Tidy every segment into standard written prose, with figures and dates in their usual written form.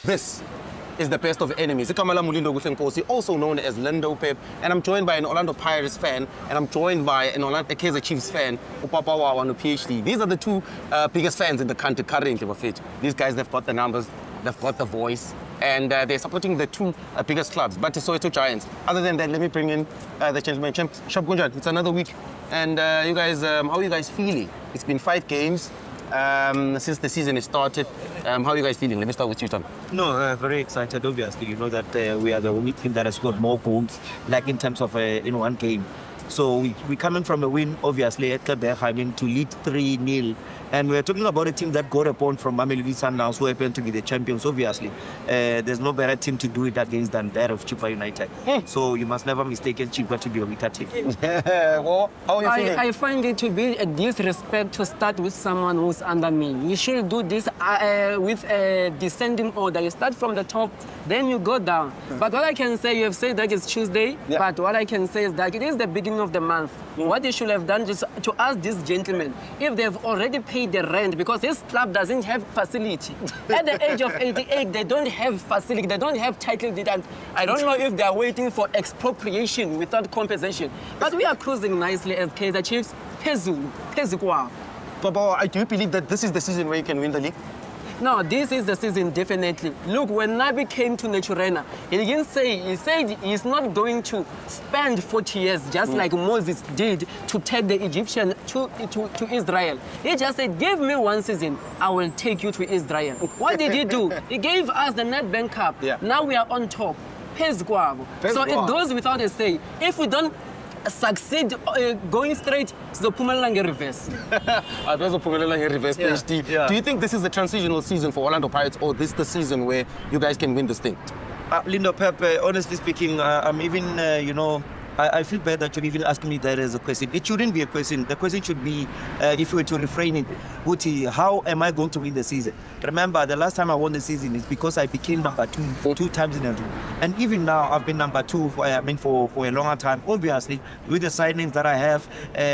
this is the best of enemies. Lindokuhle Nkosi, also known as Lindo Pep, and I'm joined by an Orlando Pirates fan, and I'm joined by a Kaizer Chiefs fan, Papa Wawa and PhD. These are the two biggest fans in the country currently. These guys, they've got the numbers, they've got the voice, and they're supporting the two biggest clubs, but the Soweto Giants. Other than that, let me bring in the gentleman. It's another week, and you guys, how are you guys feeling? It's been 5 games. Since the season has started. How are you guys feeling? Let me start with you, Tom. No, very excited, obviously. You know that we are the only team that has scored more goals, like in terms of in one game. So we're coming from a win, obviously, at Kaizer to lead 3-0. And we're talking about a team that got a point from Mamelodi Sundowns, who happened to be the champions, obviously. There's no better team to do it against than that of Chipa United. So you must never mistake Chipa to be a weaker team. Well, how are you feeling? I find it to be a disrespect to start with someone who's under me. You should do this with a descending order. You start from the top, then you go down. But what I can say, you have said that it's Tuesday, but what I can say is that it is the beginning of the month. What you should have done is to ask these gentlemen if they've already paid the rent, because this club doesn't have facility. At the age of 88, they don't have facility, they don't have title deed, and I don't know if they're waiting for expropriation without compensation. But we are cruising nicely as Kaizer Chiefs. Papa, do you believe that this is the season where you can win the league? No, this is the season, definitely. Look, when Nabi came to Naturena, he said he's not going to spend 40 years just like Moses did to take the Egyptian to Israel. He just said, give me 1 season, I will take you to Israel. What did he do? He gave us the Nedbank Cup. Now we are on top. So it goes without a say. If we don't succeed going straight to the Pumalanga reverse. Reverse PhD. Do you think this is a transitional season for Orlando Pirates, or this is the season where you guys can win this thing? Lindo Pep, honestly speaking, I'm even, I feel bad that you're even asking me that as a question. It shouldn't be a question. The question should be, if you were to refrain it, Guti, how am I going to win the season? Remember, the last time I won the season is because I became number 2 2 times in a row. And even now, I've been number 2 for a longer time. Obviously, with the signings that I have,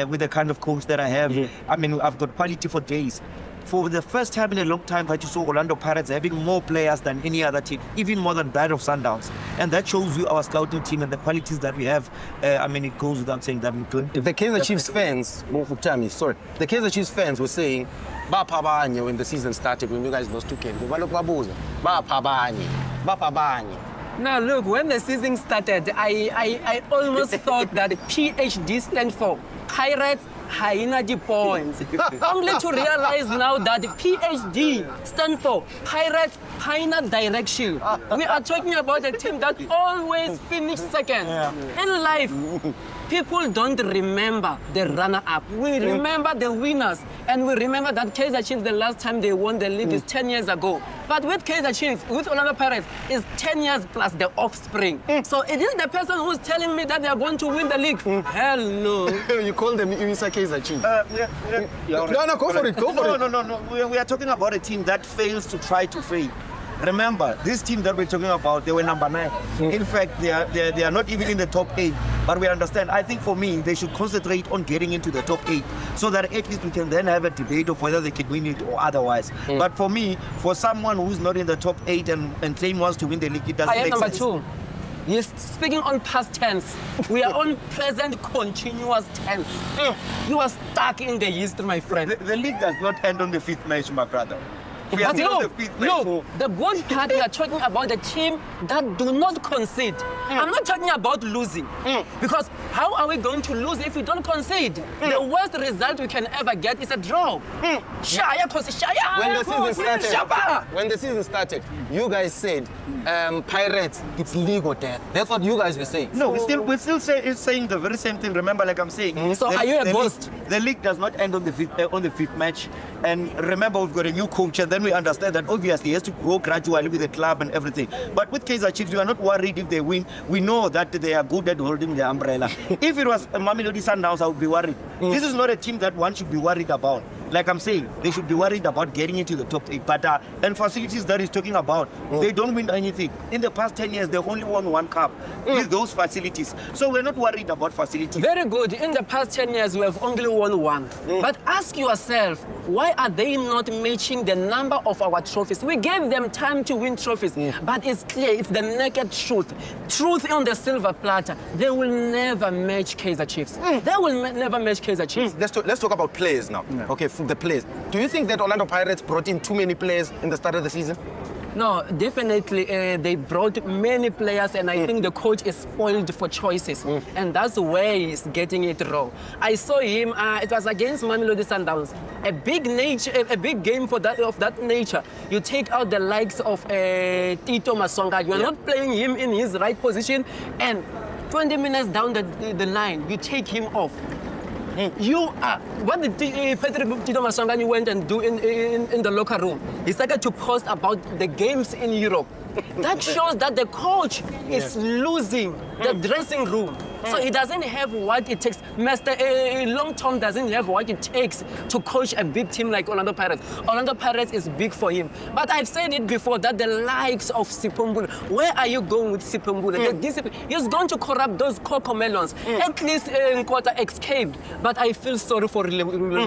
with the kind of coach that I have, I've got quality for days. For the first time in a long time that you saw Orlando Pirates having more players than any other team, even more than that of Sundowns. And that shows you our scouting team and the qualities that we have. It goes without saying that we're good. If the Kaizer Chiefs fans, the Kaizer Chiefs fans were saying, Bapabanye when the season started, when you guys lost 2 games. Bapabanye. Now look, when the season started, I almost thought that PhD stands for Pirates Haina the points. Only to realize now that PhD stands for Pirates Haina Direction. We are talking about a team that always finishes second. In life, people don't remember the runner-up. We remember the winners. And we remember that Kaizer Chiefs, the last time they won the league is 10 years ago. But with Kaizer Chiefs, with Orlando Pirates, it's 10 years plus the offspring. So it is the person who's telling me that they are going to win the league. Hell no. You call them Mr. Kaizer Chiefs. No, go for it. No. We are talking about a team that fails to try to fail. Remember, this team that we're talking about, they were number 9. In fact, they are not even in the top 8. But we understand. I think for me, they should concentrate on getting into the top 8 so that at least we can then have a debate of whether they can win it or otherwise. But for me, for someone who's not in the top 8 and claim wants to win the league, it doesn't make sense. I am number 2. You're speaking on past tense. We are on present continuous tense. You are stuck in the history, my friend. The league does not end on the 5th match, my brother. But look, the good part, we are talking about the team that do not concede. I'm not talking about losing. Because how are we going to lose if we don't concede? The worst result we can ever get is a draw. When the season started, you guys said, Pirates, it's league or death. That's what you guys were saying. No, we're still saying the very same thing. Remember, like I'm saying. So are you a ghost? The league does not end on the 5th match. And remember, we've got a new coach, and then we understand that obviously he has to grow gradually with the club and everything. But with Kaizer Chiefs, we are not worried if they win. We know that they are good at holding the umbrella. If it was Mamelodi Sundowns, I would be worried. This is not a team that one should be worried about. like I'm saying, they should be worried about getting into the top 8. But and facilities that he's talking about, they don't win anything. In the past 10 years, they've only won 1 cup with those facilities. So we're not worried about facilities. Very good. In the past 10 years, we have only won 1. But ask yourself, why are they not matching the number of our trophies? We gave them time to win trophies, but it's clear, it's the naked truth. Truth on the silver platter. They will never match Kaizer Chiefs. They will never match Kaizer Chiefs. Let's talk about players now. Okay, for the players. Do you think that Orlando Pirates brought in too many players in the start of the season? No, definitely they brought many players, and I think the coach is spoiled for choices, and that's where he's getting it wrong. I saw him. It was against Mamelodi Sundowns, a big game of that nature. You take out the likes of Tito Masonga. You are not playing him in his right position, and 20 minutes down the line, you take him off. You are. What did Tito Masongani went and do in the locker room? He started to post about the games in Europe. That shows that the coach is losing the dressing room. So he doesn't have what it takes. Master Long-term doesn't have what it takes to coach a big team like Orlando Pirates. Orlando Pirates is big for him. But I've said it before that the likes of Sipumbula, where are you going with Sipumbula? The discipline, he's going to corrupt those cocomelons. At least Nkota escaped. But I feel sorry for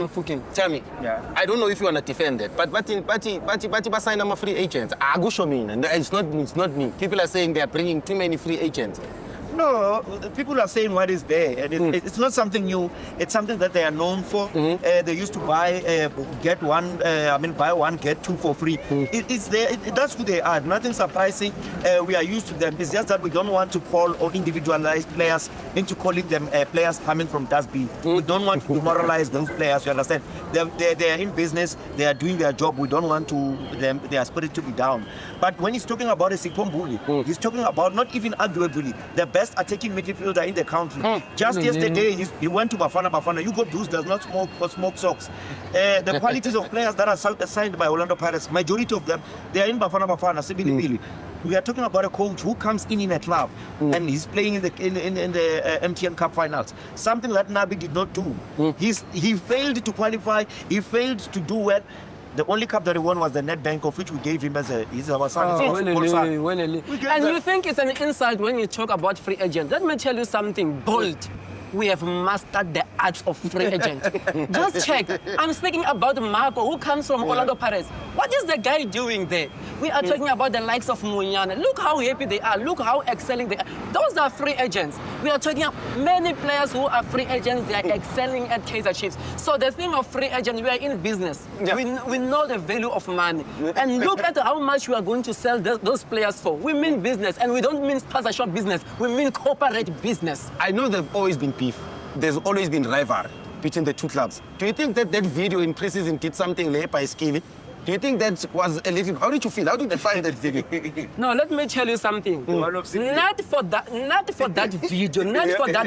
Fuking. Tell me. Yeah. I don't know if you want to defend it, but sign a free agent. It's not me. People are saying they are bringing too many free agents. No, people are saying what is there, and it's not something new. It's something that they are known for. They used to buy, buy 1 get 2 for free. It's there. That's who they are. Nothing surprising. We are used to them. It's just that we don't want to call or individualize players into calling them players coming from dustbin. We don't want to demoralize those players. You understand? They are in business. They are doing their job. We don't want their spirit to be down. But when he's talking about a Sipombuli, he's talking about not even arguably the best attacking midfielder in the country. Just yesterday, he went to Bafana. Hugo Bruce does not smoke socks. The qualities of players that are signed by Orlando Pirates, majority of them, they are in Bafana. We are talking about a coach who comes in a club and he's playing in the MTN Cup finals. Something that Nabi did not do. He failed to qualify. He failed to do well. The only cup that he won was the Nedbank, of which we gave him as our son. And you think it's an insult when you talk about free agent. Let me tell you something bold. We have mastered the art of free agent. Just check. I'm speaking about Marco, who comes from Orlando Pirates. What is the guy doing there? We are talking about the likes of Munyana. Look how happy they are. Look how excelling they are. Those are free agents. We are talking about many players who are free agents. They are excelling at Kaizer Chiefs. So the thing of free agent, we are in business. Yeah. We know the value of money. And look at how much we are going to sell those players for. We mean business, and we don't mean sponsorship business. We mean corporate business. I know they've always been beef. There's always been rivalry between the two clubs. Do you think that video in pre-season did something late by Skivy? Do you think that was a little... How did you feel? How did they find that video? No, let me tell you something. Not for that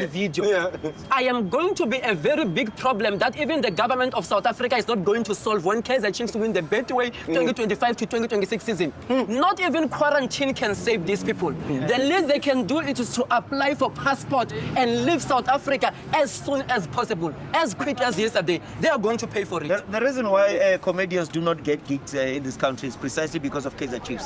video. Yeah. I am going to be a very big problem that even the government of South Africa is not going to solve when Kaizer Chiefs win the Betway 2025 to 2026 season. Not even quarantine can save these people. The least they can do is to apply for passport and leave South Africa as soon as possible, as quick as yesterday. They are going to pay for it. The reason why comedians do not get gigs in this country is precisely because of Kaizer Chiefs.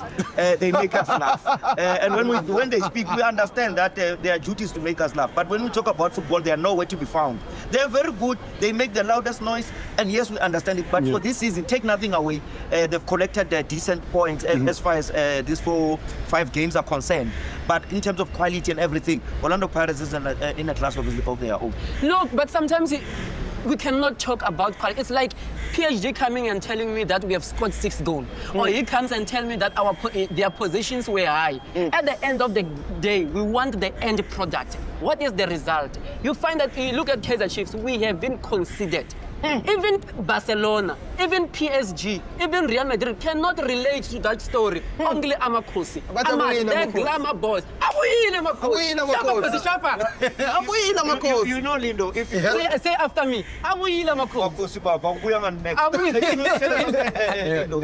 They make us laugh. And when they speak, we understand that their duty is to make us laugh. But when we talk about football, they are nowhere to be found. They are very good. They make the loudest noise. And yes, we understand it. But for this season, take nothing away. They've collected decent points as far as these 4-5 games are concerned. But in terms of quality and everything, Orlando Pirates is in a class of their own. Look, but sometimes we cannot talk about quality. It's like PhD coming and telling me that we have scored 6 goals. Or he comes and tells me that their positions were high. At the end of the day, we want the end product. What is the result? You find that you look at Kaizer Chiefs, we have been considered. Even Barcelona, Even PSG, even Real Madrid cannot relate to that story. Only Amakhosi. But The glamour boys. Abuyile Abuyile Amakhosi. Shapa. Abuyile Amakhosi. You know, Lindo, if you Say after me. Abuyile Amakhosi.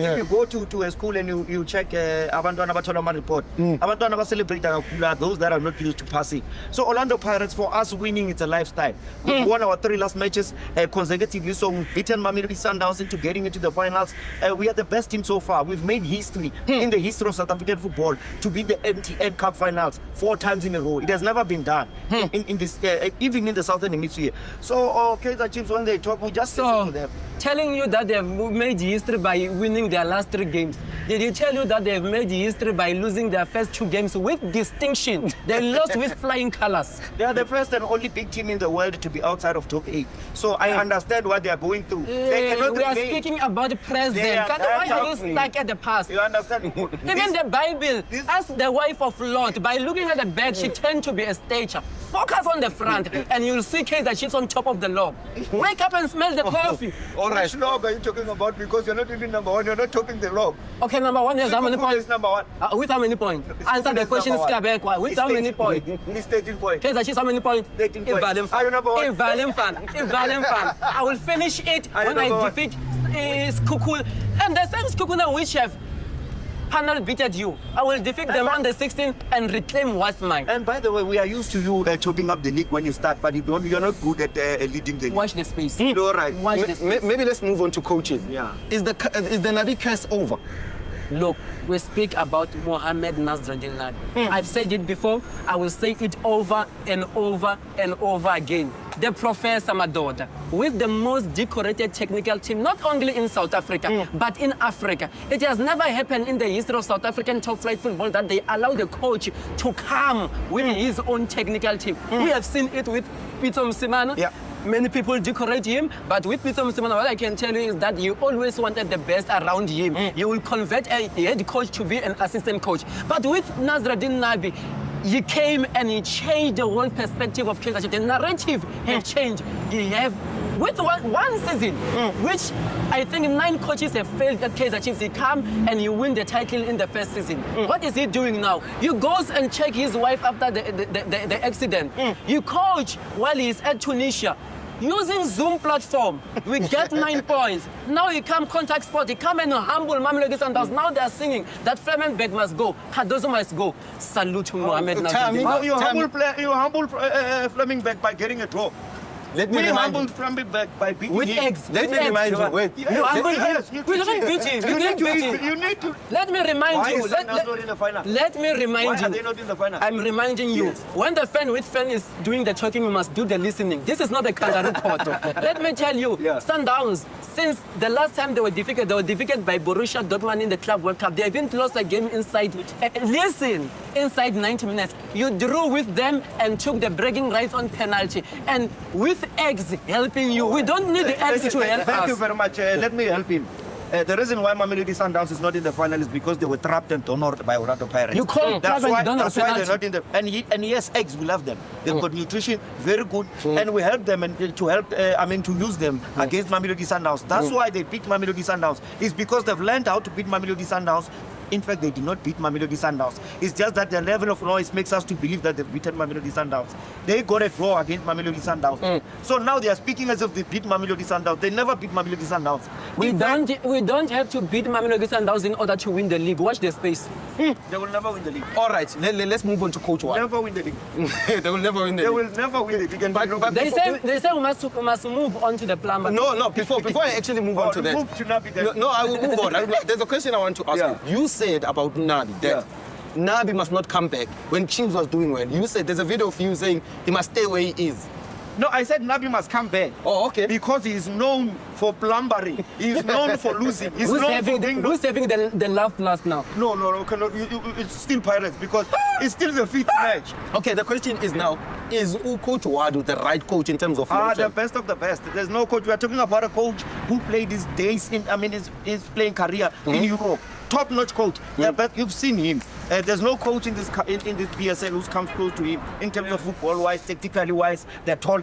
If you go to a school and you check Abantwana Batholama report, Abantwana ba celebrate those that are not used to passing. So Orlando Pirates, for us, winning it's a lifestyle. We've won our 3 last matches consecutively, so we've beaten Mamelodi Sundowns into getting into the finals. We are the best team so far. We've made history in the history of South African football to beat the MTN Cup finals 4 times in a row. It has never been done in this, even in the Southern Hemisphere. So Kaizer Chiefs, when they talk, we just listen to them. Telling you that they've made history by winning their last 3 games. Did he tell you that they've made history by losing their first 2 games with distinction? They lost with flying colors. They are the first and only big team in the world to be outside of top 8. So I understand what they are going through. They cannot we are remain. speaking about the present. Why are you stuck at the past? You understand? Even the Bible, as the wife of Lot, by looking at the back, she turned to be a stature. Focus on the front, and you'll see Kaizer Chiefs on top of the log. Wake up and smell the coffee. All right. Which log are you talking about? Because you're not even number 1. You're not talking the log. Okay, number 1 is how many points? Number 1. With how many points? Answer the question, Skabekwa. With how many points? It's 13 points. Kaizer Chiefs, how many points? 13 points. Are you number 1? I will finish it when I defeat Skukul. And the same Skukul which have panel beated you. I will defeat them on the 16th and reclaim what's mine. And by the way, we are used to you chopping up the league when you start, but you're not good at leading the league. Watch the space. All right. Watch the space. Maybe let's move on to coaches. Yeah. Is the Nabi curse over? Look, we speak about Mohamed Nasruddin Nabi. I've said it before. I will say it over and over and over again. The Professor Madoda, with the most decorated technical team, not only in South Africa, but in Africa. It has never happened in the history of South African top flight football that they allow the coach to come with his own technical team. We have seen it with Pitso Msimana. Yeah. Many people decorate him, but with Pitso Msimana, what I can tell you is that you always wanted the best around him. You will convert a head coach to be an assistant coach. But with Nasruddin Nabi, he came and he changed the whole perspective of Kaizer Chiefs. The narrative has changed. He have with one season, which I think 9 coaches have failed at Kaizer Chiefs. He come and you win the title in the first season. What is he doing now? He goes and check his wife after the accident. You coach while he's at Tunisia. Using Zoom platform, we get 9 points. Now he come contact sport, he come and humble Mamelodi Sundowns. Now they are singing that Flemenberg must go, Cardozo must go. Salute to Mohamed Nasruddin. You humble Flemenberg by getting a draw. Let me remind you. Flemenberg by beating With him. eggs. Let me remind you. Wait. You humble him. We didn't beat him. We didn't beat him. You need to. Let me remind Why you. is Sundowns not in the final? Let me remind Why you. are they not in the final? I'm reminding you. Yes. When the fan is doing the talking, you must do the listening. This is not a kangaroo court. Let me tell you, Yeah. Sundowns, since the last time they were defeated by Borussia Dortmund in the Club World Cup. They haven't lost a game inside. Listen, inside 90 minutes. You drew with them and took the bragging rights on penalty. And with eggs helping you, we don't need the eggs to help Thank you us. very much. Let me help him. The reason why Mamelodi Sundowns is not in the final is because they were trapped and honored by Orlando Pirates. You call That's trap why, and don't that's have why they're penalty. not in the. And yes, eggs, we love them. They've got nutrition, very good, and we help them and to help. To use them against Mamelodi Sundowns. That's why they beat Mamelodi Sundowns. It's because they've learned how to beat Mamelodi Sundowns. In fact, they did not beat Mamelodi Sundowns. It's just that the level of noise makes us to believe that they've beaten Mamelodi Sundowns. They got a draw against Mamelodi Sundowns. So now they are speaking as if they beat Mamelodi Sundowns. They never beat Mamelodi Sundowns. We don't have to beat Mamelodi Sundowns in order to win the league. Watch the space. They will never win the league. All right, let's move on to Coach Wawa. Never win the league. They will never win the They league. will never win the league. And But They say we must move on to the plan. but- No, before I actually move on to that. Move to Nabi then. No, I will move on. There's a question I want to ask Yeah. you. You said about Nabi that Nabi must not come back when Chiefs was doing well. You said there's a video of you saying he must stay where he is. No, I said Nabi must come back. Oh, okay. Because he is known for plumbering. He is known for losing. He's Who's known for being... who's having the last last now? No, cannot. It's still Pirates because it's still the 5th match. Okay, the question is now, is Coach Wadu the right coach in terms of The long-term? best of the best. There's no coach. We are talking about a coach who played his days in, his playing career in Europe. Top-notch coach. Yeah, but you've seen him. There's no coach in this PSL who comes close to him in terms of football-wise, tactically-wise. They're tall.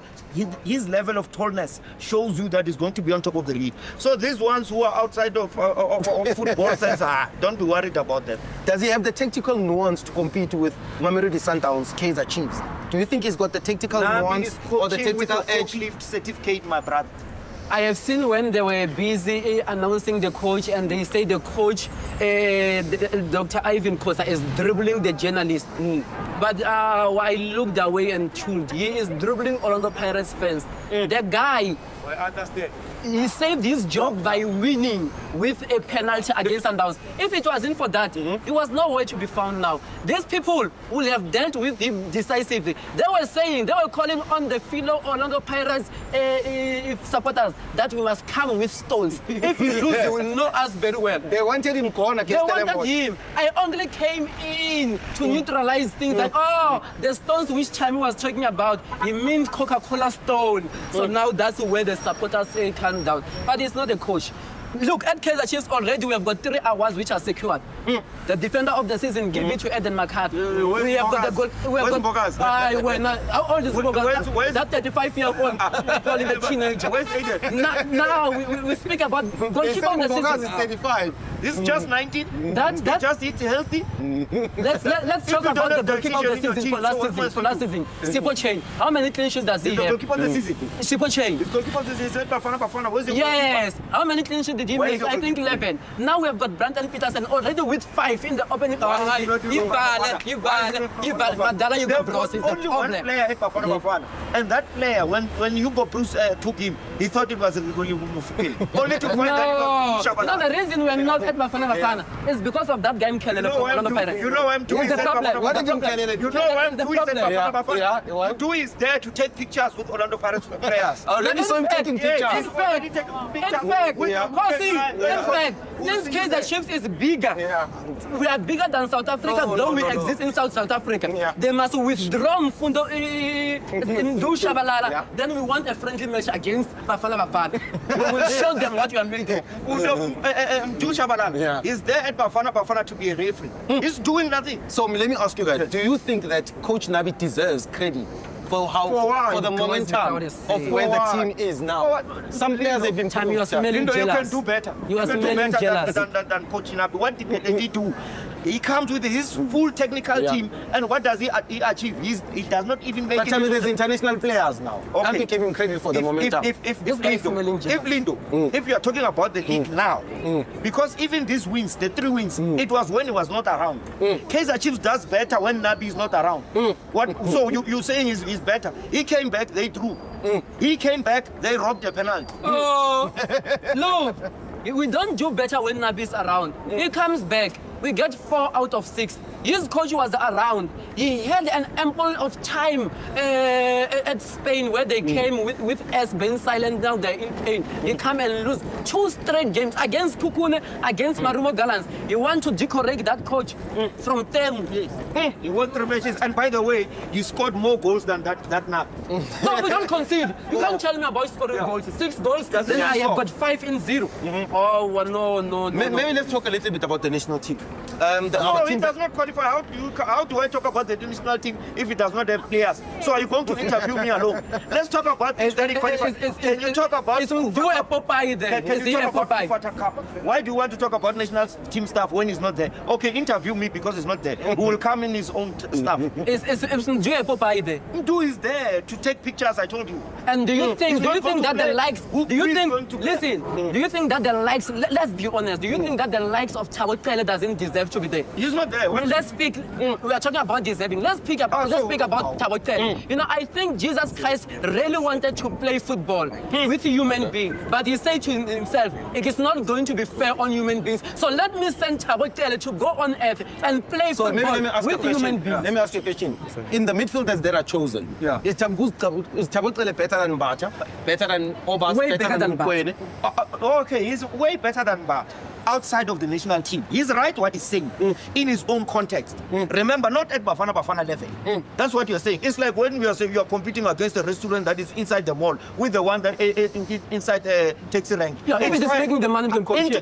His level of tallness shows you that he's going to be on top top of the league. So these ones who are outside of football says, don't be worried about them. Does he have the tactical nuance to compete with Mamelodi Sundowns, Kaizer Chiefs? Do you think he's got the tactical nuance or the tactical edge? Forklift certificate, my brother. I have seen when they were busy announcing the coach and they say the coach, Dr. Ivan Kosa, is dribbling the journalist. But I looked away and tuned. He is dribbling Orlando Pirates fans. The guy, I understand. he saved his job by winning with a penalty against Sundowns. If it wasn't for that, he was nowhere to be found now. These people would have dealt with him decisively. They were calling on the fellow Orlando Pirates supporters that we must come with stones. If you lose, you will know us very well. They wanted him gone against They wanted him. I only came in to neutralize things like, the stones which Chami was talking about, he means Coca-Cola stone. So now that's where the supporters calm down. But it's not the coach. Look, at Kaizer Chiefs already we have got 3 awards which are secured. The defender of the season, give it to Eden McCarthy. We have got the goal. Where's Bogas? How old is Bogas? That 35-year-old, calling the teenager. Where's Eden? Now we speak about goalkeeper of the Bogas season. is 35. This is just 19. That Just eat healthy. let's talk you don't about the have goalkeeper of the season for last season. Sipo Chain. How many clean sheets does he The have? goalkeeper of the season. Sipo Chain. The goalkeeper of the season. Bafana. Where's the Yes. How many clean sheets did he Where make? is your I think 11. Now we have got Brandon Peterson already with 5 in the opening. You valid. Madala, you got Bruce is the only one problem. player at Bafana. And that player, when Hugo Bruce took him, he thought it was a only to find that. No, the reason we're not at Bafana is because of that guy in Kelele from Orlando Pirates. You know why I'm doing It's the problem. What did you Kelele? You know why I'm The doing that problem. Bafana. Do is there to take pictures with Orlando Pirates players. Already saw him taking Yes, pictures. he's already taking pictures. In fact, with- since Kaizer Chiefs is bigger, we are bigger than South Africa, though we exist in South Africa. They must withdraw Mfundo in Shabalala. Then we want a friendly match against Bafana. We will show them what you are making. He's there at Bafana to be a referee. He's doing nothing. So let me ask you guys, do you think that Coach Nabi deserves credit for the momentum of where the team is now? Some players have been Time you are promoted. smelling You can jealous. do better. You are can do smelling better jealous. than Coach Nabi. What did he do? He comes with his full technical team, and what does he achieve? He does not even make But tell me, there's international players now. Okay. Can't we give him credit for the momentum? If This guy is smelling jealous. Lindo, if you are talking about the league now, because even these wins, the 3 wins, it was when he was not around. Kaizer Chiefs does better when Nabi is not around. So you saying he's better? He came back, they drew. He came back, they robbed the penalty. Oh, look, we don't do better when Nabi is around. He comes back. We get 4 out of 6. His coach was around. He had an ample of time at Spain where they came with us being silent. Now they're in pain. He come and lose 2 straight games against Kukune, against Marumo Gallants. You want to decorrect that coach from 10 years. He won 3 matches, and by the way, you scored more goals than that now. No, we don't concede. You can't tell me about scoring goals. 6 goals, then I have got 5 in 0. Oh, well, no. Maybe let's talk a little bit about the national team. No, it does not qualify. How do I talk about the national team if it does not have players? So are you going to interview me alone? Let's talk about this. Can you talk about? It's do a Popeye then. Can Is you he a talk about Popeye? Fata Cup? Why do you want to talk about national team stuff when he's not there? Okay, interview me because he's not there. Who will come in his own stuff? It's do a Popeye there. Do is there to take pictures. I told you. And do you think that the likes? Do you think? Listen. Do you think that the likes? Let's be honest. Do you think that the likes of Thabo Xele doesn't deserve to be there? He's not there. Let's speak. We are talking about deserving. Let's speak about Thabo Xele. You know, I think Jesus Christ really wanted to play football with human beings, but he said to himself, it is not going to be fair on human beings. So let me send Thabo Xele to go on earth and play So football maybe let me ask with you a human question. beings. Let me ask you a question. In the midfielders that are chosen, is Thabo Xele better than Bacha? Better than Obas? Way better than Kwene? Okay, he's way better than Bart. Outside of the national team, he's right what he's saying in his own context. Remember, not at Bafana level. That's what you're saying. It's like when you are saying you are competing against a restaurant that is inside the mall with the one that inside taxi rank. Yeah, if it is making the money to compete.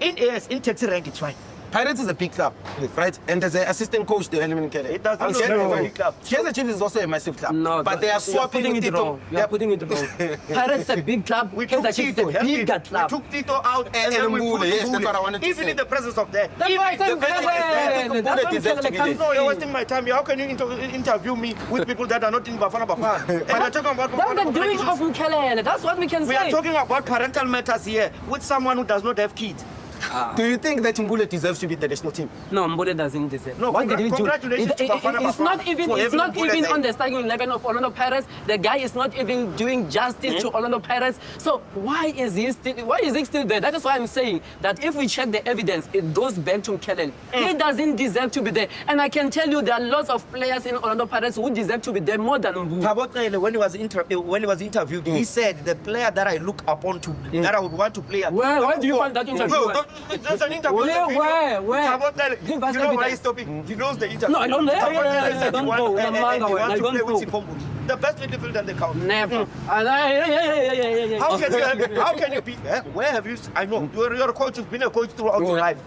In taxi rank, it's fine. Pirates is a big club, right? And there's an assistant coach, the Element Kelly. It doesn't look like a big club. Kaizer Chiefs is also a massive club. No, but they are you're swapping putting with it Tito. wrong. You're putting it wrong. Pirates is a big club. We took Kaizer Chiefs is Tito. a bigger We club. took Tito out And then we Mbule, put yes, that's what I wanted to even say. in the presence of that. That's why I said the best thing is that the That's why bullet is left to be there. No, you're wasting my time. How can you interview me with people that are not in Bafana? And I'm talking about That's the Bafana doing of competitions. Mkelele. That's what we can We say. are talking about parental matters here with someone who does not have kids. Do you think that Mbule deserves to be the national team? No, Mbode doesn't deserve. No, what did he do? congratulations to Bafana It's not even. for It's having not Mbule even there. on the starting 11 of Orlando Pirates. The guy is not even doing justice to Orlando Pirates. So why is he still? Why is he still there? That is why I'm saying that if we check the evidence, it goes back to Kellen. He doesn't deserve to be there. And I can tell you there are lots of players in Orlando Pirates who deserve to be there more than Mbu. Papa Wawa, when he was interviewed, he said the player that I look upon to, that I would want to play. Where do you find that interview? No, that's an interview. Where? Papa Wawa, Give us you know why evidence. he's stopping? He knows the interview. No, I don't know. Papa Wawa I said don't he want- know. and The he manga, wants I to don't play with know. Sipombo. The best midfielder in the country. Never. Yeah. How can you be? Where have you? I know you're a coach. You've been a coach throughout your life.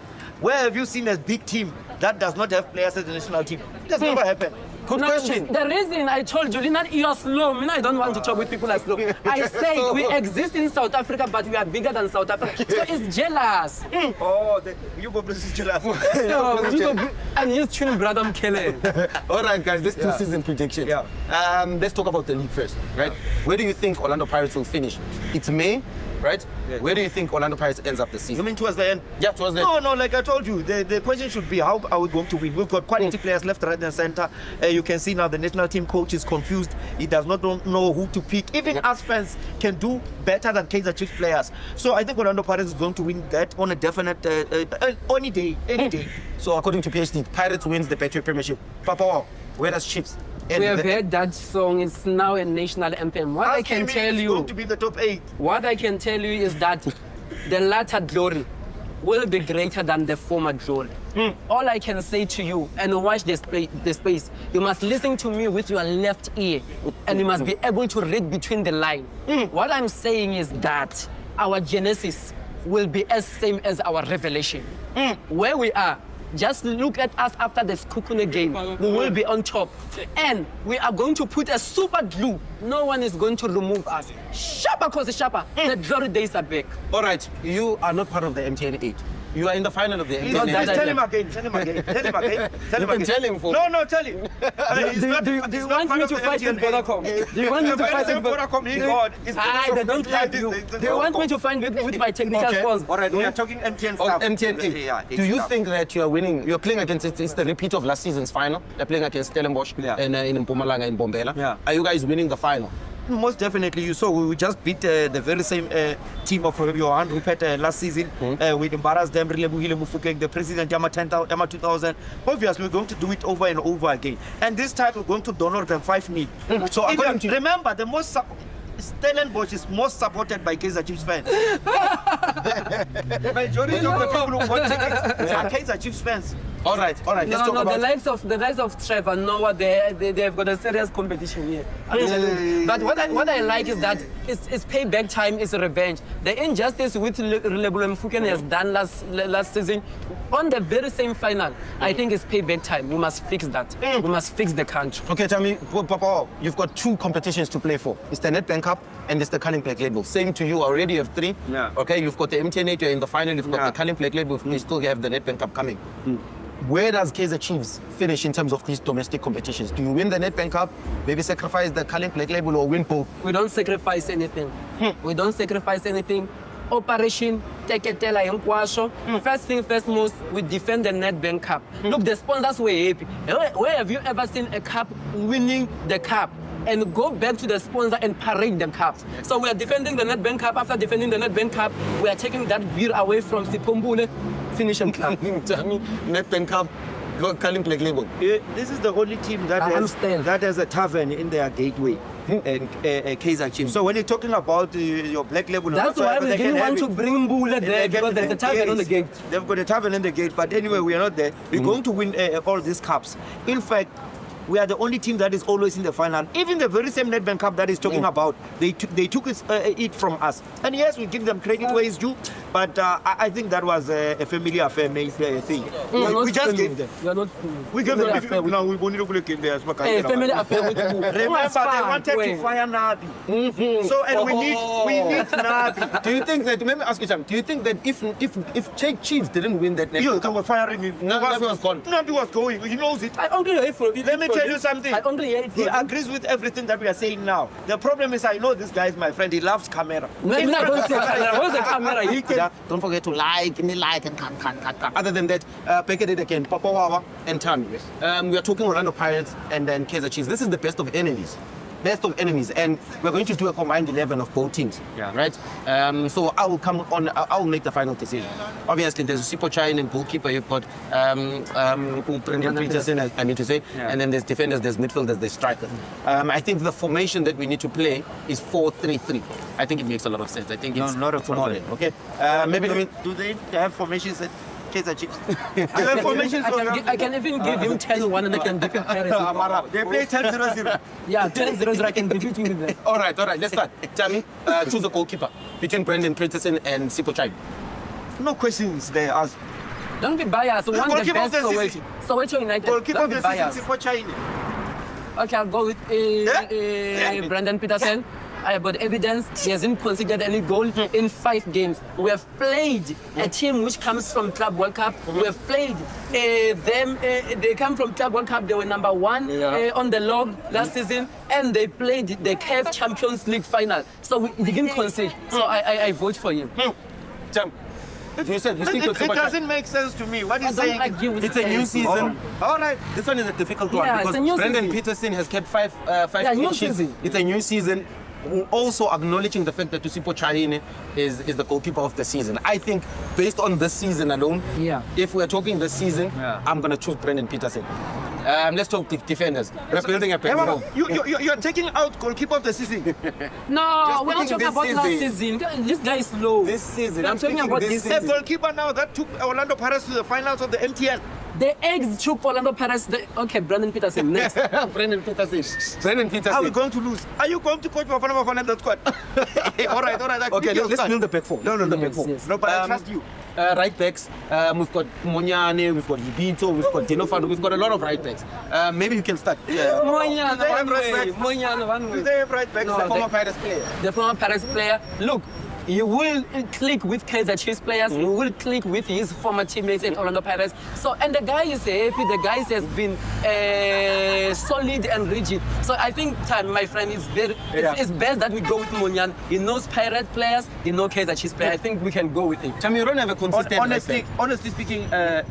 Where have you seen a big team that does not have players as the national team? It has never happened. Good question. The reason I told you, you're slow. I don't want to talk with people like slow. I say we exist in South Africa, but we are bigger than South Africa. So it's jealous. Oh, you go bless jealous. And he's tuning brother Mkele. All right, guys, this two-season prediction. Yeah. Let's talk about the league first, right? Where do you think Orlando Pirates will finish? It's May, right? Yeah. Where do you think Orlando Pirates ends up the You season? mean towards the end? Yeah, towards the No, like I told you, the question should be how are we going to win? We've got quality players left, right, and center. You can see now the national team coach is confused. He does not know who to pick. Even us fans can do better than Kaizer Chiefs players. So I think Orlando Pirates is going to win that on a definite any day. So according to PhD, Pirates wins the Betway Premiership. Papa Wawa, where does Chiefs end? We have heard that song. It's now a national anthem. What I can tell it's you, going to be the top 8. what I can tell you is that the latter glory will be greater than the former glory. All I can say to you, and watch the space, you must listen to me with your left ear, and you must be able to read between the lines. What I'm saying is that our genesis will be as same as our revelation. Where we are, just look at us after the Skukune game. We will be on top. And we are going to put a super glue. No one is going to remove us. Sharper, cause sharper. The glory days are back. All right, you are not part of the MTN 8. You are in the final of the MTN 8. not that Tell him again. Tell him again. You can tell him for- No, tell him. Do you want me to fight with Vodacom? Do you want me to fight with Vodacom? God. They don't have you. Do you want me to fight with my technical Okay. sponsor? All right, we are talking MTN Oh, stuff. MTN 8. Yeah, Do you stuff. think that you are winning? You're playing against it's the repeat of last season's final. They're playing against Stellenbosch in Mpumalanga in Bombela. Yeah. Are you guys winning the final? Most definitely, you saw we just beat the very same team of Johan Rupert last season. We embarrassed them. The president Yama 2000. Obviously, we're going to do it over and over again. And this time, we're going to donor them 5-0. So according to remember, Stellenbosch is most supported by Kaizer Chiefs fans. The majority of the people who bought tickets are Kaizer Chiefs fans. all right. Let's talk No, about the likes of Trevor Noah, they've got a serious competition here. I'm telling you. But what I like is that it's payback time, it's revenge. The injustice with Relebule Mfukene has done last season on the very same final, I think it's payback time. We must fix that. We must fix the country. Okay, tell me, Papa, you've got 2 competitions to play for. It's the Nedbank Cup and it's the Culling Black Label. Same to you, already have 3. Yeah. Okay, you've got the MTN 8, you're in the final, you've got the Culling Black Label, you still have the Nedbank Cup coming. Where does Kaizer Chiefs finish in terms of these domestic competitions? Do you win the Nedbank Cup, maybe sacrifice the Culling Black Label, or win both? We don't sacrifice anything. We don't sacrifice anything. Operation Teketela Hinkwasho. First thing first most, we defend the Nedbank Cup. Look, the sponsors were happy. Where have you ever seen a cup winning the cup and go back to the sponsor and parade the cup? So we are defending the Nedbank Cup. After defending the Nedbank Cup, we are taking that beer away from Sipombule, finish and club. Tell me, Nedbank Cup, Culling Black Label. This is the only team that I has, understand. that has a tavern in their gateway. And Kaizer Chiefs. So when you're talking about your black label, That's why we didn't want to bring Mbule there, because there's a tavern on the gate. They've got a tavern in the gate, but anyway, we are not there. We're going to win all these cups. In fact, we are the only team that is always in the final. Even the very same Nedbank Cup that is talking about, they took it from us. And yes, we give them credit where it's due, but I think that was a family affair made thing. We just gave them. We are not. We gave them. Now we only look at the Family affair with you. Remember, they wanted to fire Nabi. So, and we need Nabi. Do you think that? Let me ask you something. Do you think that if Chiefs didn't win that, They were firing him. Nabi was gone. Nabi was going. He knows it. I only hear from you. Let me tell you something. I only hear it He from agrees with everything that we are saying now. The problem is, I know this guy is my friend. He loves camera. Where's the camera? He can. Yeah, don't forget to like and cut. Other than that, back at it again, Papa Wawa and Tammy. We are talking Orlando Pirates and then Kaizer Chiefs. This is the best of enemies. Best of enemies, and we're going to do a combined 11 of both teams. Yeah. Right. So I will come on. I will make the final decision. Obviously, there's Sipo Chine and goalkeeper. You've got Brendan Peterson, I mean to say, and then there's defenders, there's midfielders, there's strikers. I think the formation that we need to play is 4-3-3. I think it makes a lot of sense. I think it's not a problem. Okay. Maybe Do they have formations at Kaizer Chiefs? They have formations. I can even give him 10-1 and I can defeat Paris. They play 10-0-0. Yeah, 10-0 I can defeat you with that. All right. Let's start. Tammy, choose a goalkeeper between Brendan Peterson and Sipo Chine. No questions there. Don't be biased. One of the Goalkeeper best of the season. Soweto United. Goalkeeper Don't of be the biased. season, Sipo Chine. Okay, I'll go with Brendan Peterson. I have got evidence. He hasn't conceded any goal in 5 games. We have played a team which comes from Club World Cup. We have played them. They come from Club World Cup. They were number 1 on the log last season, and they played the CAF Champions League final. So we didn't concede. So I vote for him. Tam, you said you speak It with Sipo Chine. doesn't make sense to me. What I is don't saying? agree with It's a new season. All right. This one is a difficult one Yeah, because it's a new Brendan season. Peterson has kept five new clean sheets. season. It's a new season. Also acknowledging the fact that Sipo Chine is the goalkeeper of the season. I think based on this season alone, if we're talking this season, I'm going to choose Brendan Peterson. Let's talk defenders. We're building a backbone. You're taking out goalkeeper of the season. No, we're not speaking talking about this last season. This guy is low. This season. I'm talking about this The season. goalkeeper now that took Orlando Pirates to the finals of the MTN. The eggs took Orlando Pirates. Okay, Brendan Peterson next. Brendan Peterson. Brendan Peterson. How are we going to lose? Are you going to coach Bafana that squad? all right. Okay, let's build the back four. No, the back Yes, four. yes. No, but I trust you. Right backs, we've got Monyane, we've got Ibito, we've got Dinofano, we've got a lot of right backs. Maybe you can start. Moyana, Do they have one right way. backs? Moyana, one Do way. they have right backs? No, The they- former Pirates player. The former Paris player. Look, you will click with Kaizer Chiefs players. You will click with his former teammates in Orlando Pirates. So, and the guy is happy. The guy has been solid and rigid. So I think, my friend, it's best that we go with Monyan. He knows Pirate players. He knows Kaizer Chiefs players. I think we can go with him. Tell me, you don't have a consistent Honestly speaking,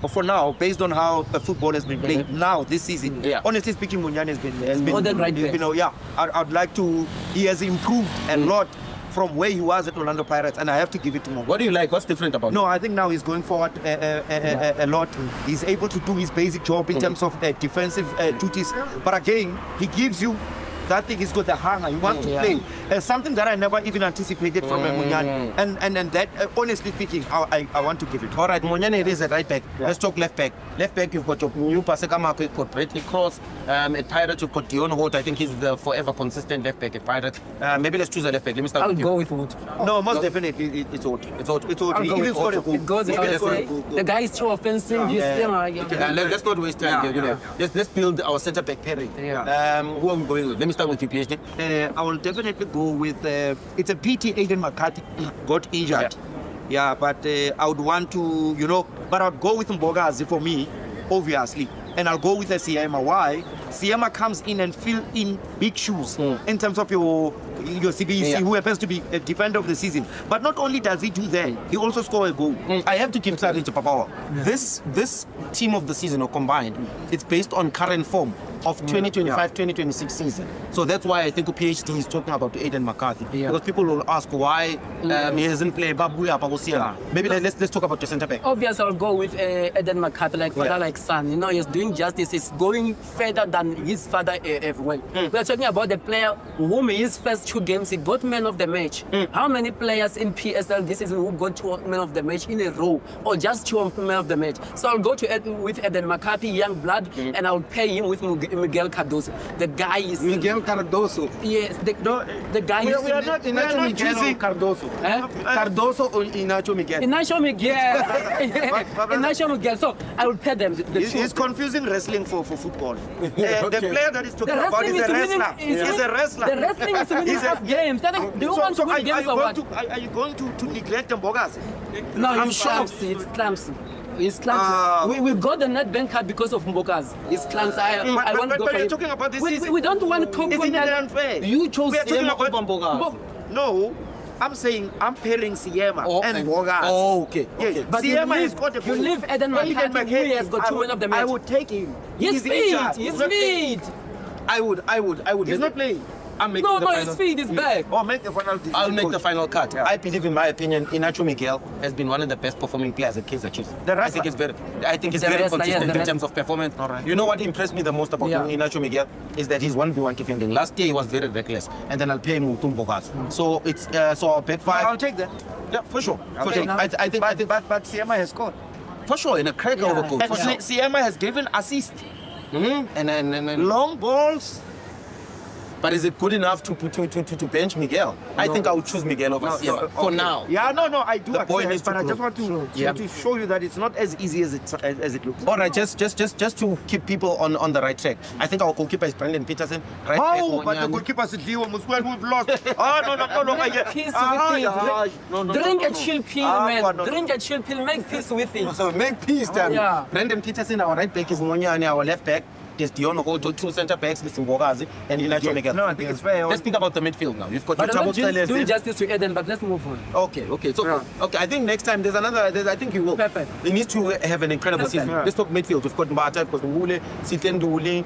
for now, based on how football has been played now this season, honestly speaking, Munyan has been More than right back. I'd like to. He has improved a lot from where he was at Orlando Pirates, and I have to give it to him. What do you like? What's different about No, I think now he's going forward a lot. He's able to do his basic job in terms of defensive duties. But again, he gives you that thing. He's got the hunger. He wants to play. Something that I never even anticipated from Munyan. And that, honestly speaking, I want to give it. All right, Monyane is at right back. Let's talk left back. Left back, you've got your new Pasekamako, you've got Bradley Cross. At Pirates, you've got Dion Holt. I think he's the forever consistent left back at Pirates. Maybe let's choose a left back. Let me start I'll with you. go with Wood. No, most definitely, it's old. It's Holt. It's old. I'll He go even with scored a goal. It goes without saying. The guy is too offensive. Let's not waste time here. Let's build our centre back pairing. Who are we going with? Let me start with you, PhD. I will definitely go with. It's a pity Aiden McCarthy got injured. Yeah, but I would want to, but I'd go with Mbogazi for me, obviously. And I'll go with a Siema. Why? Siema comes in and fill in big shoes in terms of your CBC, who happens to be a defender of the season. But not only does he do that, he also scored a goal. I have to give clarity to Papa Wawa. This team of the season or combined, it's based on current form of 2025-2026 season. So that's why I think PhD is talking about Aiden McCarthy. Because people will ask why he hasn't played Babuya Pabusia. Maybe let's talk about the centre back. Obviously, I'll go with Eden McCarthy, like father, like son. He's doing justice. He's going further than his father ever went. We're talking about the player whom his first 2 games he got man of the match. How many players in PSL this season who got 2 man of the match in a row, or just 2 man of the match? So I'll go with Eden McCarthy, young blood, and I'll pair him with Miguel Cardoso. The guy is Miguel Cardoso. yes. The guy is We are not Miguel or Cardoso. Cardoso or Inacho Miguel? Inacio Miguel. Inacio Miguel. So I will tell them the He's truth. confusing wrestling for football. The Okay. player that he's talking The about wrestling is a is winning. wrestler. He's a wrestler. The wrestling is winning He's a- us games. Do you want to win games or what? Are you going to neglect Mbogazi? No, I'm it's shocked. clumsy. It's clumsy. It's clumsy. We got the NetBank card because of Mbokazi. It's clumsy. I want to go but for you're it. talking about this season. We don't want to Isn't it unfair? You chose We are talking Siema about- over Mbogazi. No, I'm saying I'm pairing Siema Oh, and and- Mbogazi. Oh, okay. Yes, Okay. But Siema you has got a you goal. leave Eden Eden McCarthy, who has got 2 win of the match. I would take him. He's fit. injured. He's not playing. fit. I would. He's not playing. I'm making No, the no, final. his feet is back. Or make the final decision. I'll make the coach. final cut. Yeah. I believe, in my opinion, Inacho Miguel has been one of the best performing players at Kaizer Chiefs. The I think wrestler. he's The very wrestler, yes, consistent the in wrestler. terms of performance. All right. You know what impressed me the most about Yeah. Inacho Miguel is that he's 1v1 defending. Last year he was very reckless, and then I'll play him with Mbogazi. So it's so I'll bet 5. I'll take that. Yeah, for sure. For Okay. sure. I think But Siema has scored. for sure in a cracker of a goal. And For sure. Siema has given assist. And Long balls. but is it good enough to bench Miguel? I think I would choose Miguel over Siema for okay. now. Yeah, no, I do The boy needs accept, to but I grow. just want to show you that it's not as easy as it looks. All right, just to keep people on the right track. I think our goalkeeper is Brendan Peterson. Right back, How? But the Onyani. goalkeeper is Dio Muswell, we've lost. Oh, no, I get. Peace with it. Drink a chill pill, man. no. Drink a chill pill. Make peace with it. So make peace, damn. Yeah. Brendan Peterson, our right back is Monyani, our left back. There's Dion Hoto, 2 centre backs, Mr. Mbogazi, and Inacho Miguel. No, I think it's fair. Let's speak about the midfield now. You've got But your I'm not Chabo Tele. doing justice to Eden, but let's move on. Okay. So, Yeah. okay, I think next time I think you will. Pepe. He needs to have an incredible Pepe. season. Yeah. Let's talk midfield. We've got Mbata, we've got Ndule, Sitenduli,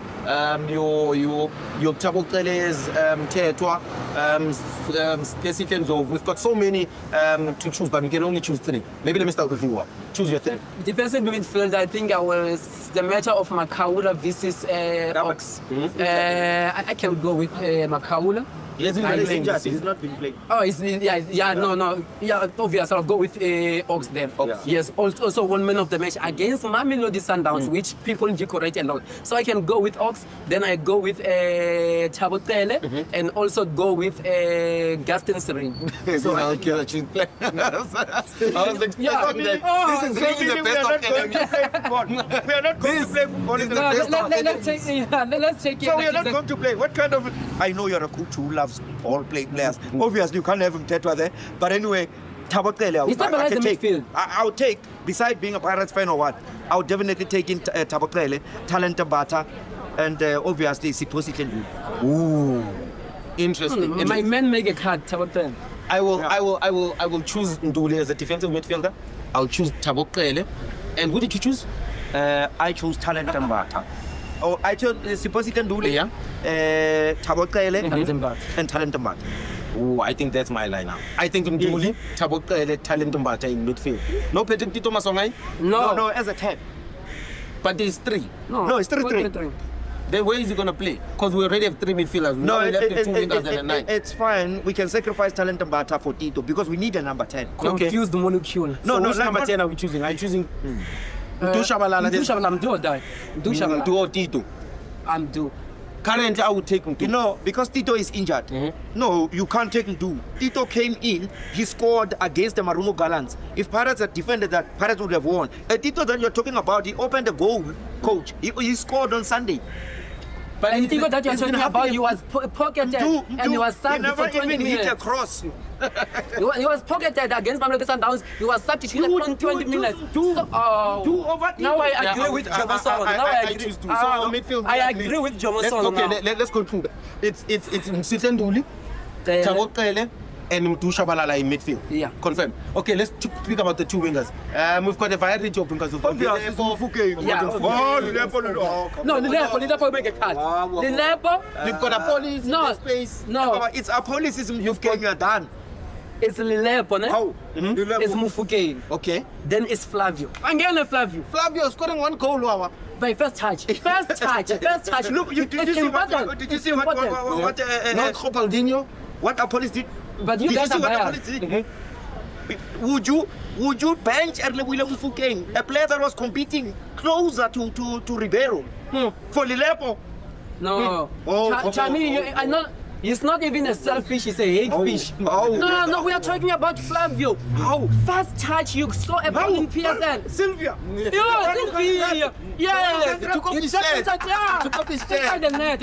your Chabo Tele's, Tetwa, Sitendlo. We've got so many to choose, but we can only choose 3. Maybe let me start with you. Choose your 3. Defensive midfield, I think the matter of Makaula versus Ox. I can go with Makaula. He hasn't been He's playing injured. this He's season. not been playing. Oh, obvious. I'll go with Ox then. Ox. Yes, also one man of the match against Mamelodi Sundowns, which people decorate a lot. So I can go with Ox, then I go with Thabo Tele, and also go with Gaston Serene. So I'll kill a cheese play. I was expecting Yeah. that. Oh, This is So really the meaning we best are of not going to enemies. play football. We are not going to play football. in the No, best of let's take it. So we are not going to play. What kind of? I know you're a coach who loves all playing players. Obviously, you can't have him Tetwa there. But anyway, Thabo Tele, He's stabilized can the take. midfield. I would take. Besides being a Pirates fan or what, I would definitely take in Thabo Tele, Talent Mbata, and obviously Siposi Tendulu. Ooh, interesting. My interesting. men make a card, Thabo Tele. I will choose Ndule as a defensive midfielder. I'll choose Thabo Tele. And who did you choose? I chose Talent Mbata. Oh, I chose Siposi Tendulu. Yeah. Thabo Tele Talent Mbata. and Talent Mbata. Ooh, I think that's my line now. I think Ndule, Thabo Tele, Talent Mbata in midfield. No Petit Tito Masongai, No, as a 10. but there's 3. No, it's 3-3. Then where is he gonna play? Because we already have 3 midfielders. We No, only left with 2 wingers and a 9. it's fine. We can sacrifice Talent Mbata for Tito because we need a number 10. Confused molecule. No, Which like number what- 10 are we choosing? I'm choosing Dushabalala. I'm do or die. Dushabalala. Do or Tito. I'm do. Currently, I would take him You know, because Tito is injured. No, you can't take him to. Tito came in, he scored against the Marumo Gallants. If Pirates had defended that, Pirates would have won. Tito that you're talking about, he opened the goal, coach. He scored on Sunday. But I think that you're it's been talking about, happening. he was pocketed and he was He subbed never for 20 even hit a minutes. cross. He was pocketed against Mamelodi Sundowns. He was substituted for 20 minutes. Do So, over now I Yeah, agree with I- Jomoson. I- Now I- I I agree. choose to. So our midfield, I agree with Jomoson. Let's conclude. It's Sitenduli, Thabo Tele, and Dushabalala in midfield. Yeah. Confirm. Okay, let's speak about the 2 wingers. We've got a variety of wingers. We've got Obviously, Lilepo, Mufukeng. Yeah, No, Lilepo make a card. Lilepo, we've got Apolis in no, the space. no, It's a policy you've done. it's Lilepo, ne? How? It's Mufukeng. Okay. Then it's Flavio. Angela Flavio. Flavio scoring 1 goal. Wawa. By first touch. First touch. Look, did you see what Not Copaldinho. what Apolis did? But you Did guys see are what biased. Apolis did? Would you bench Erlewile Mufukeng, a player that was competing closer to Ribeiro for Lilepo? No. Oh, Chami, I know. It's not even a selfish, it's a hate fish. Oh. No, we are talking about Flavio. How? First touch you saw a ball in PSL. Sylvia. Yeah, Sylvia. Yeah. Took off his shirt. Took off his shirt. The net.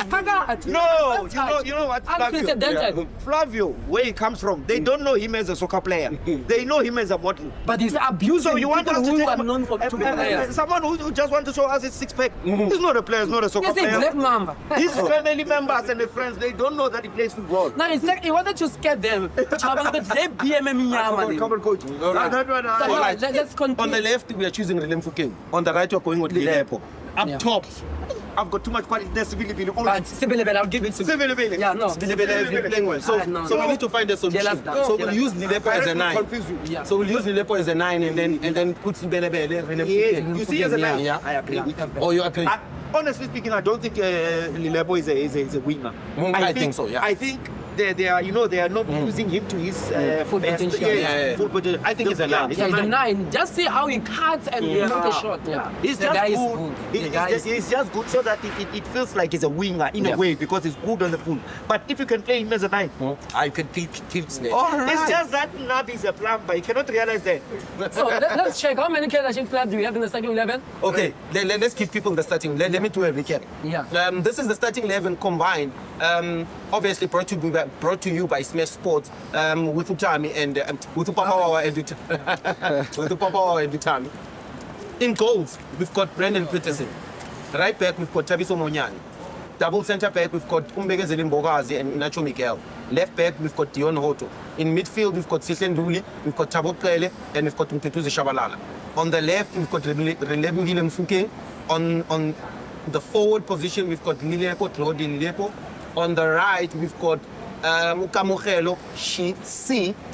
No, you know what? Unprecedented. Flavio, where he comes from, they don't know him as a soccer player. They know him as a model. But he's abusing So you want us people to who take are known for to be players. someone who just want to show us his six pack? He's not a player. He's not a soccer He's a player. black mamba. His family members and the friends, they don't know that he plays football. No, it's like he wanted to scare them. They Come on, coach. All right. Let's continue. On the left, we are choosing Lindo. On the right, we are going with Lindo. Up Yeah. top, I've got too much quality. There's Sibilibili. But Sibilibili, I'll give it to you. Sibilibili. Yeah, no. Lindo has been playing well. So we need to find a solution. Jealous now. So we'll use Lindo as a 9. Yeah. So we'll use Lindo as a 9 and then put Sibelebele. Yeah, you see as a 9. Yeah. I agree. Oh, you agree? Honestly speaking, I don't think Lilebo is a winger. I think so, yeah. I think they are not using him to his Full best. potential. Yes, full potential. I think it's a 9. Yeah, he's a 9. Just see how he cuts and he makes a shot. Yeah. He's The just guy is good. good. He's just good so that it feels like he's a winger in a way because he's good on the full. But if you can play him as a 9, I could keep there. it's just that Nabi is a plumber. You cannot realize that. So let's check how many Kaizer Chiefs players do we have in the starting 11? Okay, let's give people the starting. Let me do a recap. Yeah. This is the starting 11 combined. Obviously brought to you by Smash Sports with Utami and with Papa Wawa and with Papa Wawa and Utami. In goals, we've got Brendan Peterson. Right back, we've got Tabiso Monyani. Double centre back, we've got Umbegezeli Mbogazi and Nacho Miguel. Left back, we've got Dion Hoto. In midfield, we've got Sihle Nduli, we've got Thabo Qele, and we've got Mtetuzi Shabalala. On the left, we've got Lindokuhle Nkosi. On the forward position, we've got Claude Lilepo. On the right, we've got Kamogelo Si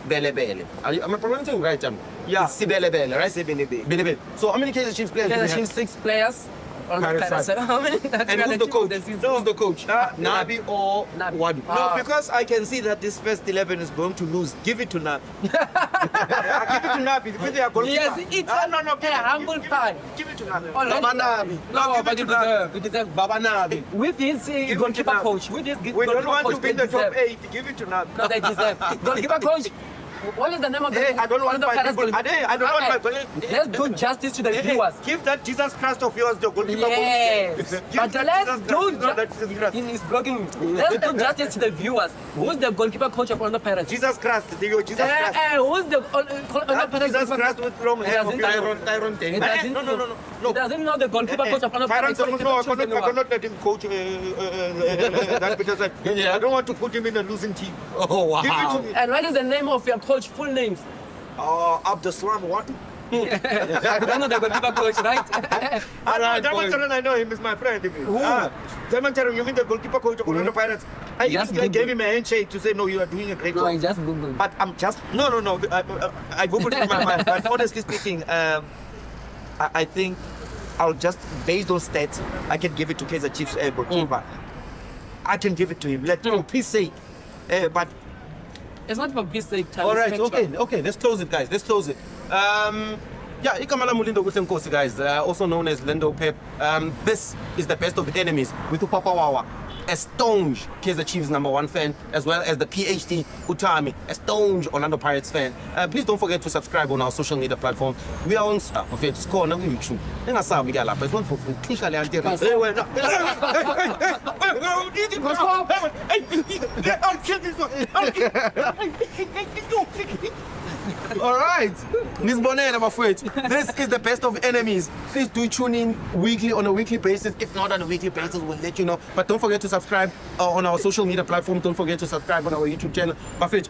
Belebele. Am I pronouncing right? Yeah. Si Belebele, right? Belebele. So how many Kaizer Chiefs players do we Kaizer have? Chiefs 6 players. Pirates side. How many? And who's the coach? Who's the coach? Nabi or Nabi. Wadu? No, because I can see that this first 11 is going to lose. Give it to Nabi. Give it to Nabi because they are going Yes, to. it's no. a humble pie. Give it to Nabi. Baba Nabi. No, but you deserve. Baba Nabi. With his goalkeeper Nabi. coach, with his We goalkeeper don't want coach, to be in they the top deserve. 8. Give it to Nabi. No, they deserve. Goalkeeper coach. What is the name of the? Hey, I don't want the my Pirates people. goalkeeper? I don't want my Okay. goalkeeper. Let's do justice to the viewers. Give that Jesus Christ of yours the goalkeeper. Yes, Give but that let's Jesus do Christ, not that Jesus Christ. He's blocking. Let's do justice to the viewers. Who's the goalkeeper coach of Orlando Pirates? Jesus Christ, Jesus Christ. Who's the Orlando That Pirates? Jesus Christ with long hair. He Tyron He Taylor. doesn't No. know. He doesn't know the goalkeeper coach of Orlando Pirates. I cannot let him coach that because I don't want to put him in a losing team. Oh, Give it wow. to me. And what is the name of your coach? Full names? Abdeslam what? I don't know the goalkeeper coach, right? I know him, is my friend. Who? You mean the goalkeeper coach of Orlando Pirates? I Just even gave him a handshake to say, no, you are doing a great No, I job. just Googled. But I'm just, no. I googled it in my mind. But honestly speaking, I think I'll just, based on stats, I can give it to Kaizer Chiefs goalkeeper. I can give it to him. For peace sake. But It's not for peace sake. All right, okay, let's close it, guys. Let's close it. Yeah, Ikamala Lindokuhle Nkosi, guys, also known as Lindo Pep. This is the best of enemies with Papa Wawa, a staunch Kaizer Chiefs #1 fan, as well as the PhD Utami, a staunch Orlando Pirates fan. Please don't forget to subscribe on our social media platforms. We are on Score on YouTube. It's not for free. Click on All right, Miss Bonnet, I'm afraid. This is the best of enemies. Please do tune in weekly on a weekly basis. If not on a weekly basis, we'll let you know. But don't forget to subscribe on our social media platform. Don't forget to subscribe on our YouTube channel. Buffett,